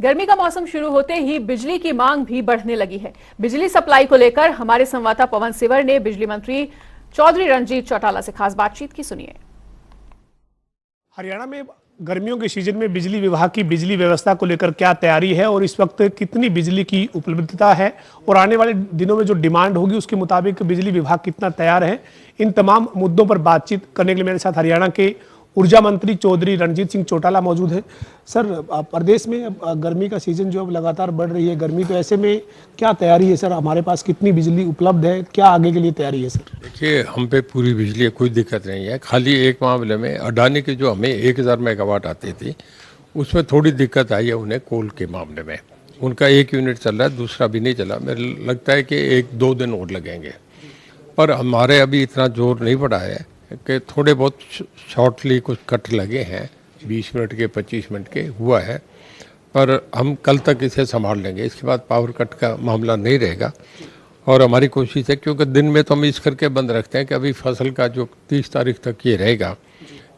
गर्मी का मौसम शुरू होते ही बिजली की मांग भी बढ़ने लगी है। बिजली सप्लाई को लेकर हमारे संवाददाता पवन सिवर ने बिजली मंत्री चौधरी रणजीत चौटाला से खास बातचीत की, सुनिए। हरियाणा में गर्मियों के सीजन में बिजली विभाग की बिजली व्यवस्था को लेकर क्या तैयारी है और इस वक्त कितनी बिजली की उपलब्धता है और आने वाले दिनों में जो डिमांड होगी उसके मुताबिक बिजली विभाग कितना तैयार है, इन तमाम मुद्दों पर बातचीत करने के लिए मेरे साथ हरियाणा के ऊर्जा मंत्री चौधरी रणजीत सिंह चौटाला मौजूद है। सर, प्रदेश में गर्मी का सीजन जो अब लगातार बढ़ रही है गर्मी, तो ऐसे में क्या तैयारी है सर? हमारे पास कितनी बिजली उपलब्ध है, क्या आगे के लिए तैयारी है सर? देखिए, हम पे पूरी बिजली है, कोई दिक्कत नहीं है। खाली एक मामले में अडानी की जो हमें 1000 मेगावाट आती थी उसमें थोड़ी दिक्कत आई है उन्हें कोल के मामले में। उनका एक यूनिट चल रहा है, दूसरा भी नहीं चला। मेरे लगता है कि 1-2 दिन और लगेंगे, पर हमारे अभी इतना जोर नहीं पड़ा है कि थोड़े बहुत शॉर्टली कुछ कट लगे हैं, 20 मिनट के 25 मिनट के हुआ है, पर हम कल तक इसे संभाल लेंगे। इसके बाद पावर कट का मामला नहीं रहेगा और हमारी कोशिश है, क्योंकि दिन में तो हम इस करके बंद रखते हैं कि अभी फसल का जो 30 तारीख तक ये रहेगा,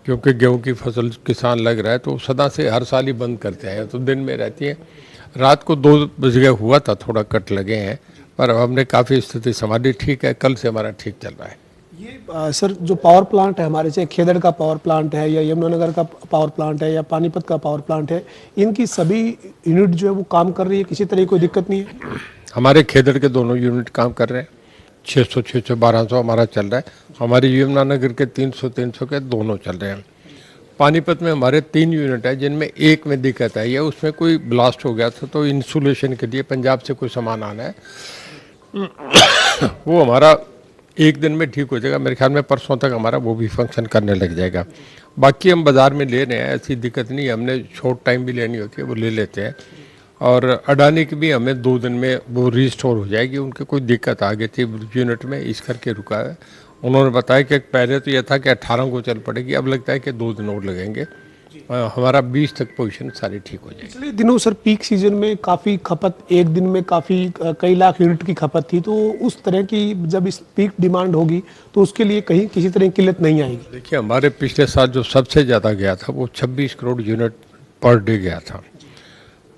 क्योंकि गेहूं की फसल किसान लग रहा है तो सदा से हर साल ही बंद करते हैं, तो दिन में रहती है। रात को 2 बजे हुआ था, थोड़ा कट लगे हैं, पर हमने काफ़ी स्थिति संभाली, ठीक है। कल से हमारा ठीक चल रहा है। ये सर, जो पावर प्लांट है हमारे, चाहे खेदड़ का पावर प्लांट है या यमुनानगर का पावर प्लांट है या पानीपत का पावर प्लांट है, इनकी सभी यूनिट जो है वो काम कर रही है, किसी तरह की कोई दिक्कत नहीं है? हमारे खेदड़ के दोनों यूनिट काम कर रहे हैं। 600, 600, 1200 हमारा चल रहा है। हमारे यमुनानगर के 300 के दोनों चल रहे हैं। पानीपत में हमारे 3 यूनिट है, जिनमें एक में दिक्कत आई है, उसमें कोई ब्लास्ट हो गया था, तो इंसुलेशन के लिए पंजाब से कोई सामान आना है, वो हमारा एक दिन में ठीक हो जाएगा। मेरे ख्याल में परसों तक हमारा वो भी फंक्शन करने लग जाएगा। बाकी हम बाज़ार में ले रहे हैं, ऐसी दिक्कत नहीं है। हमने शॉर्ट टाइम भी लेनी होती है, वो ले लेते हैं। और अडानी की भी हमें 2 दिन में वो रीस्टोर हो जाएगी। उनके कोई दिक्कत आ गई थी यूनिट में, इस करके रुका है। उन्होंने बताया कि पहले तो यह था कि 18 को चल पड़ेगी, अब लगता है कि 2 दिन और लगेंगे। हमारा 20 तक पोजीशन सारी ठीक हो जाएगी। पिछले दिनों सर पीक सीजन में काफ़ी खपत, एक दिन में काफ़ी कई लाख यूनिट की खपत थी, तो उस तरह की जब इस पीक डिमांड होगी तो उसके लिए कहीं किसी तरह की किल्लत नहीं आएगी? देखिए, हमारे पिछले साल जो सबसे ज़्यादा गया था वो 26 करोड़ यूनिट पर डे गया था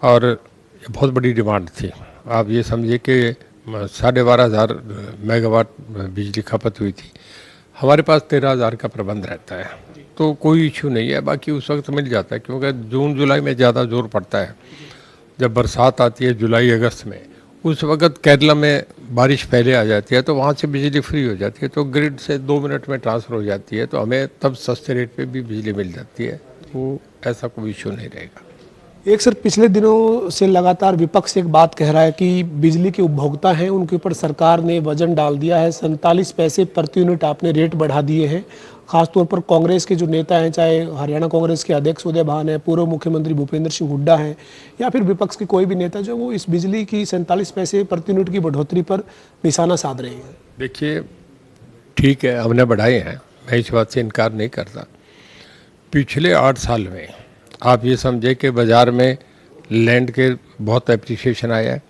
और ये बहुत बड़ी डिमांड थी। आप ये समझिए कि 12,500 मेगावाट बिजली खपत हुई थी। हमारे पास 13,000 का प्रबंध रहता है, तो कोई इशू नहीं है। बाकी उस वक्त मिल जाता है, क्योंकि जून जुलाई में ज़्यादा जोर पड़ता है। जब बरसात आती है जुलाई अगस्त में, उस वक्त केरला में बारिश पहले आ जाती है, तो वहाँ से बिजली फ्री हो जाती है, तो ग्रिड से 2 मिनट में ट्रांसफ़र हो जाती है, तो हमें तब सस्ते रेट पे भी बिजली मिल जाती है। तो ऐसा कोई इशू नहीं रहेगा। एक सर, पिछले दिनों से लगातार विपक्ष एक बात कह रहा है कि बिजली के उपभोक्ता हैं उनके ऊपर सरकार ने वजन डाल दिया है, 47 पैसे प्रति यूनिट आपने रेट बढ़ा दिए हैं। खासतौर पर कांग्रेस के जो नेता हैं, चाहे हरियाणा कांग्रेस के अध्यक्ष उदय भान है, पूर्व मुख्यमंत्री भूपेंद्र सिंह हुड्डा हैं, या फिर विपक्ष के कोई भी नेता, जो वो इस बिजली की 47 पैसे प्रति यूनिट की बढ़ोतरी पर निशाना साध रहे हैं। देखिए, ठीक है, हमने बढ़ाए हैं, मैं इस बात से इनकार नहीं करता। पिछले 8 साल में आप ये समझे कि बाज़ार में लैंड के बहुत एप्रिसिएशन आया है,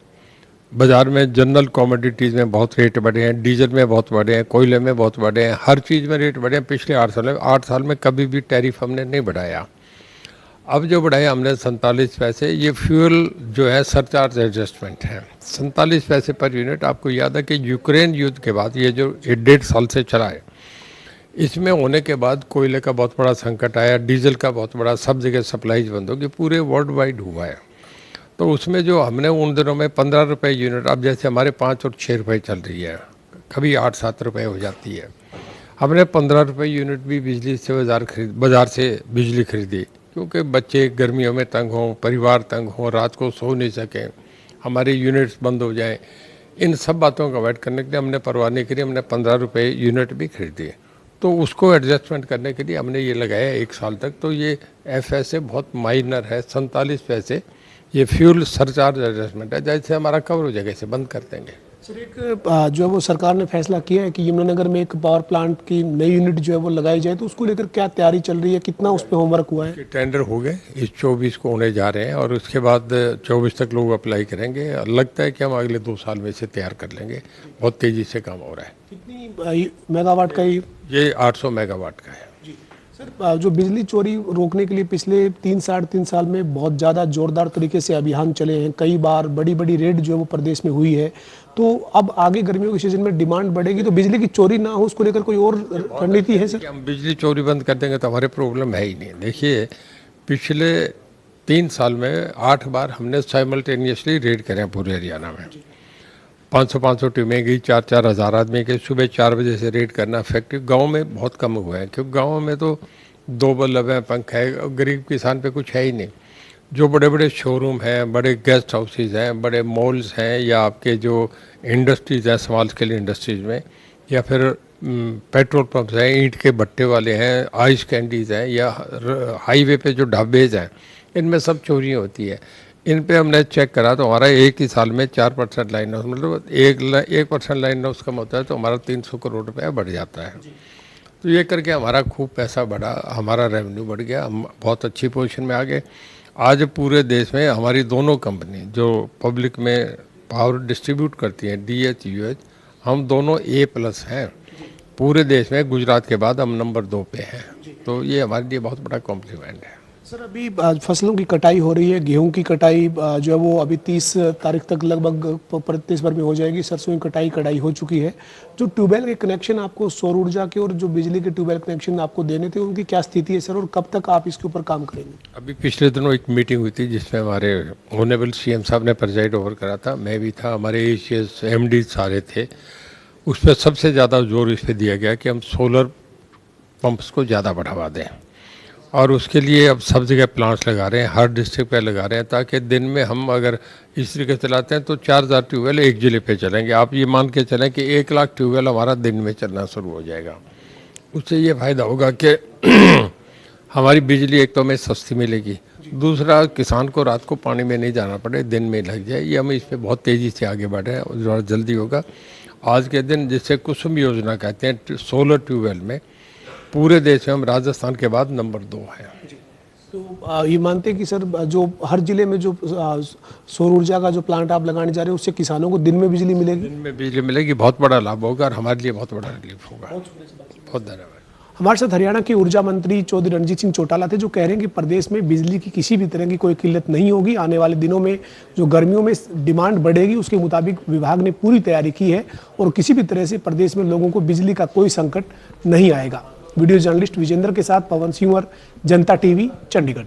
बाज़ार में जनरल कमोडिटीज़ में बहुत रेट बढ़े हैं, डीजल में बहुत बढ़े हैं, कोयले में बहुत बढ़े हैं, हर चीज़ में रेट बढ़े हैं। पिछले 8 साल में कभी भी टैरिफ हमने नहीं बढ़ाया। अब जो बढ़ाया हमने 47 पैसे, ये फ्यूल जो है सरचार्ज एडजस्टमेंट है, 47 पैसे पर यूनिट। आपको याद है कि यूक्रेन युद्ध के बाद ये जो 1.5 साल से चला है, इसमें होने के बाद कोयले का बहुत बड़ा संकट आया, डीजल का बहुत बड़ा, सब जगह सप्लाईज बंद होगी, पूरे वर्ल्ड वाइड हुआ है। तो उसमें जो हमने उन दिनों में 15 रुपये यूनिट, अब जैसे हमारे 5 और 6 रुपये चल रही है, कभी 8-7 रुपये हो जाती है, हमने 15 रुपये यूनिट भी बिजली से बाज़ार से बिजली खरीदी, क्योंकि बच्चे गर्मियों में तंग हों, परिवार तंग हों, रात को सो नहीं सकें, हमारे यूनिट्स बंद हो जाएं। इन सब बातों को अवॉइड करने के लिए हमने परवाह नहीं करी, हमने 15 रुपये यूनिट भी खरीदी। तो उसको एडजस्टमेंट करने के लिए हमने ये लगाया 1 साल तक। तो ये FSA बहुत माइनर है, 47 पैसे, ये फ्यूल सरचार्ज एडजस्टमेंट है। जैसे हमारा कवर हो जाएगा इसे बंद कर देंगे। सर, एक जो वो सरकार ने फैसला किया है कि यमुनानगर में एक पावर प्लांट की नई यूनिट जो है वो लगाई जाए, तो उसको लेकर क्या तैयारी चल रही है, कितना उस पर होमवर्क हुआ है? टेंडर हो गए, इस 24 को होने जा रहे हैं और उसके बाद 24 तक लोग अप्लाई करेंगे। लगता है कि हम अगले 2 साल में इसे तैयार कर लेंगे। बहुत तेज़ी से काम हो रहा है। कितनी मेगावाट का ये 800 मेगावाट का है। सर, जो बिजली चोरी रोकने के लिए पिछले 3-3.5 साल में बहुत ज़्यादा जोरदार तरीके से अभियान चले हैं, कई बार बड़ी बड़ी रेड जो है वो प्रदेश में हुई है, तो अब आगे गर्मियों के सीजन में डिमांड बढ़ेगी तो बिजली की चोरी ना हो उसको लेकर कोई और रणनीति है सर? हम बिजली चोरी बंद कर देंगे तो हमारे प्रॉब्लम है ही नहीं। देखिए, पिछले 3 साल में 8 बार हमने साइमल्टेनियसली रेड करे हैं पूरे हरियाणा में। 500 टीमें गई, 4-4 हज़ार आदमी के सुबह 4 बजे से रेड करना इफेक्टिव। गाँव में बहुत कम हुआ है क्योंकि गाँव में तो 2 बल्ब हैं, पंखा है, गरीब किसान पे कुछ है ही नहीं। जो बड़े बड़े शोरूम हैं, बड़े गेस्ट हाउसेज हैं, बड़े मॉल्स हैं, या आपके जो इंडस्ट्रीज़ हैं स्मॉल स्केल इंडस्ट्रीज़ में, या फिर पेट्रोल पंप्स हैं, ईंट के भट्टे वाले हैं, आइस कैंडीज़ हैं, या हाईवे पे जो ढाबेज हैं, इनमें सब चोरी होती है। इन पे हमने चेक करा तो हमारा एक ही साल में 4% लाइन लॉस, मतलब 1% लाइन लॉस कम होता है तो हमारा 300 करोड़ रुपया बढ़ जाता है। तो ये करके हमारा खूब पैसा बढ़ा, हमारा रेवेन्यू बढ़ गया, हम बहुत अच्छी पोजीशन में आ गए। आज पूरे देश में हमारी दोनों कंपनी जो पब्लिक में पावर डिस्ट्रीब्यूट करती हैं, DH UH, हम दोनों A+ हैं पूरे देश में। गुजरात के बाद हम नंबर 2 पे हैं, तो ये हमारे लिए बहुत बड़ा कॉम्प्लीमेंट है। सर, अभी फसलों की कटाई हो रही है, गेहूं की कटाई जो है वो अभी 30 तारीख तक लगभग प्रदेश भर में हो जाएगी। सरसों की कटाई हो चुकी है। जो ट्यूबवेल के कनेक्शन आपको सौर ऊर्जा के और जो बिजली के ट्यूबवेल कनेक्शन आपको देने थे उनकी क्या स्थिति है सर, और कब तक आप इसके ऊपर काम करेंगे? अभी पिछले दिनों एक मीटिंग हुई थी जिसमें हमारे ऑनरेबल CM साहब ने प्रेजाइड ओवर करा था, मैं भी था, हमारे ACS MD सारे थे। उस पर सबसे ज़्यादा जोर इस पर दिया गया कि हम सोलर पंप्स को ज़्यादा बढ़ावा दें, और उसके लिए अब सब जगह प्लांट्स लगा रहे हैं, हर डिस्ट्रिक्ट पे लगा रहे हैं, ताकि दिन में हम अगर इस तरीके से चलाते हैं तो 4000 ट्यूबवेल एक जिले पे चलेंगे। आप ये मान के चलें कि 1 लाख ट्यूबवेल हमारा दिन में चलना शुरू हो जाएगा। उससे ये फ़ायदा होगा कि हमारी बिजली एक तो हमें सस्ती मिलेगी, दूसरा किसान को रात को पानी में नहीं जाना पड़े, दिन में लग जाए। ये हम इस पर बहुत तेज़ी से आगे बढ़ रहे हैं और ज़रा जल्दी होगा। आज के दिन जिसे कुसुम योजना कहते हैं, सोलर ट्यूबवेल में पूरे देश में हम राजस्थान के बाद नंबर 2 हैं। तो ये मानते हैं कि सर जो हर जिले में जो सौर ऊर्जा का जो प्लांट आप लगाने जा रहे हैं उससे किसानों को दिन में बिजली मिलेगी? दिन में बिजली मिलेगी, बहुत बड़ा लाभ होगा और हमारे लिए बहुत बड़ा रिलीफ होगा। बहुत धन्यवाद। हमारे साथ हरियाणा के ऊर्जा मंत्री चौधरी रणजीत सिंह चौटाला थे, जो कह रहे हैं कि प्रदेश में बिजली की किसी भी तरह की कोई किल्लत नहीं होगी। आने वाले दिनों में जो गर्मियों में डिमांड बढ़ेगी उसके मुताबिक विभाग ने पूरी तैयारी की है और किसी भी तरह से प्रदेश में लोगों को बिजली का कोई संकट नहीं आएगा। वीडियो जर्नलिस्ट विजेंद्र के साथ पवन सिंह, जनता TV, चंडीगढ़।